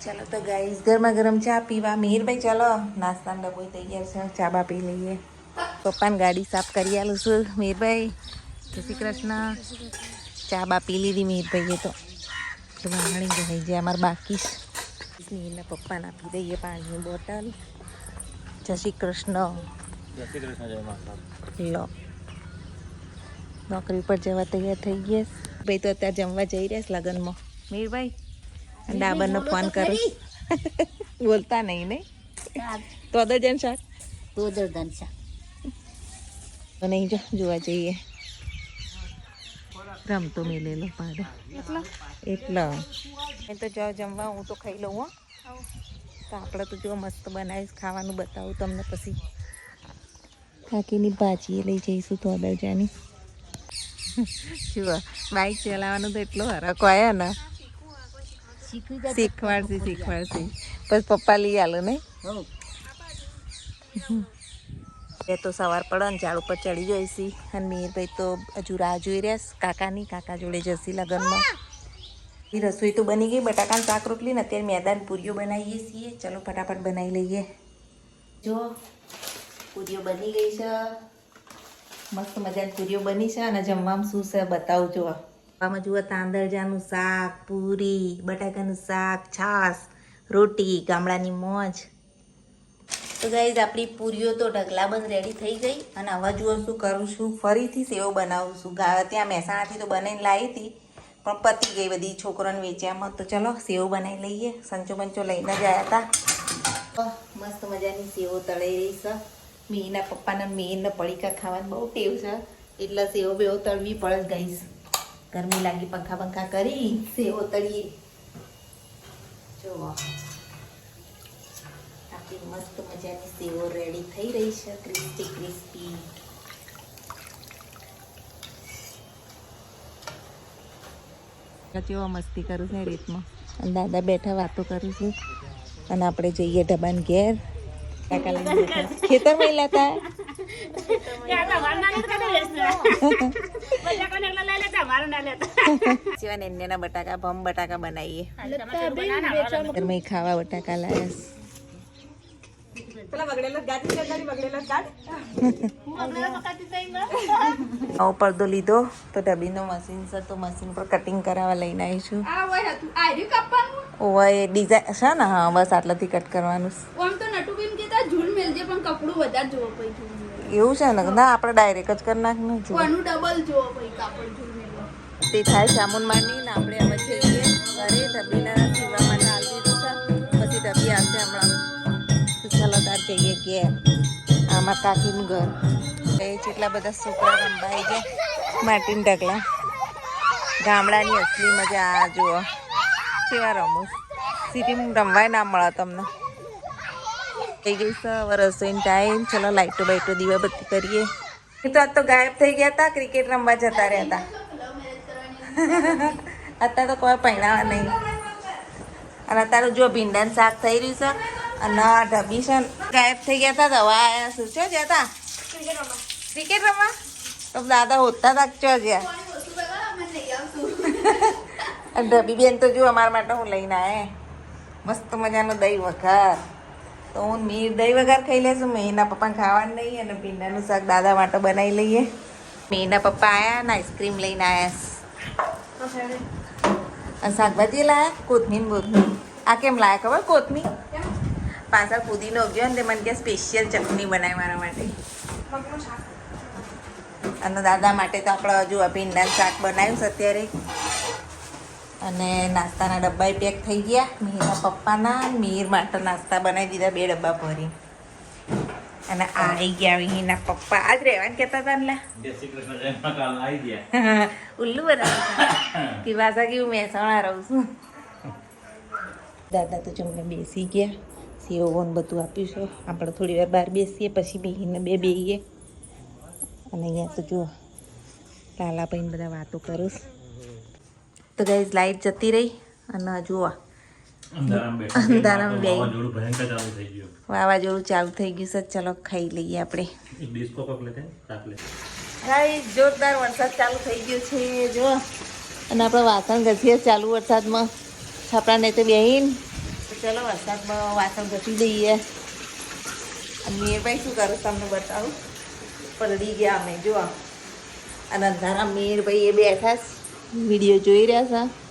ચાલો તો ગાઈસ ગરમા ગરમ ચા પીવા મિહિરભાઈ ચાલો નાસ્તાનો ડબ્બો તૈયાર છે ચા બા પી લઈએ પપ્પાને ગાડી સાફ કરી આલું છું મિહિરભાઈ જય શ્રી કૃષ્ણ ચા બા પી લીધી મિહિરભાઈએ તો વાણી ગઈ જાય અમારે બાકી મિહિરના પપ્પાને આપી દઈએ પાણીની બોટલ જય શ્રી કૃષ્ણ લો નોકરી પર જવા તૈયાર થઈ ગયા ભાઈ તો અત્યારે જમવા જઈ રહ્યા છે લગ્નમાં મિહિરભાઈ ડાબરનો ફોન કરું બોલતા નહીં તો અદરજન શાક તો દર્દન શાક નહીં જો જોવા જઈએ રમતો મેલેલો પાડો એટલો એ તો જાઓ જમવા હું તો ખાઈ લઉં હો તો આપણે તો જો મસ્ત બનાવીશ ખાવાનું બતાવું તમને પછી કાકીની ભાજી લઈ જઈશું તો અદરજાની જુઓ બાઇક ચલાવવાનું તો એટલો હરકો આવ્યા ને શીખવાડશે બસ પપ્પા લઈ આલો નહીં એ તો સવાર પડે ને ઝાડ ઉપર ચડી જઈશી અને મિહિરભાઈ તો હજુ રાહ જોઈ રહ્યા કાકા જોડે જશી લગ્નમાં એ રસોઈ તો બની ગઈ બટાકાનું શાક રોટલી ને અત્યારે મેદાન પૂરીઓ બનાવીએ છીએ ચલો ફટાફટ બનાવી લઈએ જો પૂરીઓ બની ગઈ છે મસ્ત મજાની પૂરીઓ બની છે અને જમવામાં શું છે બતાવું જો આમાં જુઓ તાંદરજાનું શાક પૂરી બટાકાનું શાક છાશ રોટી ગામડાની મોજ તો ગાઈઝ આપણી પૂરીઓ તો ઢગલાબંધ રેડી થઈ ગઈ અને હવે જુઓ શું કરું છું ફરીથી સેવ બનાવું છું ત્યાં મહેસાણાથી તો બનાવીને લાવી હતી પણ પતી ગઈ બધી છોકરાને વેચ્યામાં તો ચલો સેવ બનાવી લઈએ સંચો બંચો લઈને જ આવ્યા હતા મસ્ત મજાની સેવો તળાઈ રહી છે મિહિરના પપ્પાના મિહિરને પડીકા ખાવાની બહુ ટેવ છે એટલે સેવ બેવ તળવી પડે જ ગઈશ ગરમી લાગી પંખા કરી સેવો તળીએ જો આપણી મસ્ત મજાની સેવો રેડી થઈ રહી છે ક્રિસ્પી કેવો મસ્તી કરું છું એ રીતમાં અને દાદા બેઠા વાતો કરું છું અને આપણે જઈએ ઢબાને ઘેર ખેતર માં લેતા બટાકા ભમ બટાકા બનાવીએ ઘરમાં ખાવા બટાકા લાયા પડદો લીધો તો ડબ્બીનો મશીન છે તો મશીન પર કટિંગ કરાવવા લઈને આવીશું ઓવા એ ડિઝાઇન છે ને હા બસ આટલાથી કટ કરવાનું એવું છે ને ના આપણે ડાયરેક્ટ જ કરી નાખ ને તે થાય સામુન માંડી ને આપણે એમ જ જઈએ ઘરે ડબ્બીના સીવવા માટે આવી દીધું છે પછી ડબ્બી આવશે હમણાં ચાલો તાર જઈએ ઘેર આમાં કાકીનું ઘર એ જેટલા બધા છોકરા રંબાઈ ગયા માટીન ઢગલા ગામડાની અસલી મજા આ જુઓ કેવા રમો સિટીમાં રમવાય ના મળે તમને થઈ ગઈ છે હવે રસોઈનો ટાઈમ ચલો લાઈટો બાઈટો દીવા બત્તી કરીએ તો આજ તો ગાયબ થઈ ગયા હતા ક્રિકેટ રમવા જતા રહ્યા હતા અત્યારે તો કોઈ પહેણાવા નહીં અને અત્યારે જો ભીંડાનું શાક થઈ રહ્યું છે અને ઢબી છે ગાયબ થઈ ગયા હતા દવા આવ્યા શું છો જતા ક્રિકેટ રમવા તો દાદા હોતા હતા ચો જ્યાં ઢબી બેન તો જો અમારા માટે હું લઈને આવે મસ્ત મજાનો દહીં વઘાર તો હું મિહિર દહીં વઘાર ખાઈ લેશું મિહિરના પપ્પાને ખાવાનું નહીં અને ભીંડાનું શાક દાદા માટે બનાવી લઈએ મિહિરના પપ્પા આવ્યા ને આઈસ્ક્રીમ લઈને આવ્યા અને શાકભાજી લાયા કોથમીર આ કેમ લાયા ખબર કોથમીર પાછળ પુદીનો ગયો ને તે મને કે સ્પેશિયલ ચટણી બનાવી મારા માટે અને દાદા માટે તો આપણે હજુ ભીંડાનું શાક બનાવ્યું છે અત્યારે અને નાસ્તાના ડબ્બા પેક થઈ ગયા મિહિરના પપ્પાના મિહિર માટે નાસ્તા બનાવી દીધા 2 ડબ્બા ભરી અને આવી ગયા મિહિરના પપ્પા આજ રહેવાનું કહેતા હતા ને ઉલ્લુ બનાવતા કે ભાષા કેવું મહેસાણા રહું છું દાદા તો જમને બેસી ગયા સેવોને બધું આપ્યું છે આપણે થોડી વાર બહાર બેસીએ પછી મિહિરને બેહીએ અને અહીંયા તો જુઓ લાલાભાઈને બધા વાતો કરું તો ગાઈઝ લાઈટ જતી રહી અને જુઓ અંધારામાં બે વાવાઝોડું ચાલુ થઈ ગયું છે ચલો ખાઈ લઈએ આપણે ગાઈઝ જોરદાર વરસાદ ચાલુ થઈ ગયો છે જો અને આપણે વાસણ ઘસીએ ચાલુ વરસાદમાં છાપરા ને તો બેહીને ચલો વરસાદમાં વાસણ ઘસી દઈએ. અને મેરભાઈ શું કરું તમને બતાવું. પલળી ગયા અમે જો. અને અંધારા મેરભાઈ એ બેઠા વિડીયો જોઈ રહ્યા છે.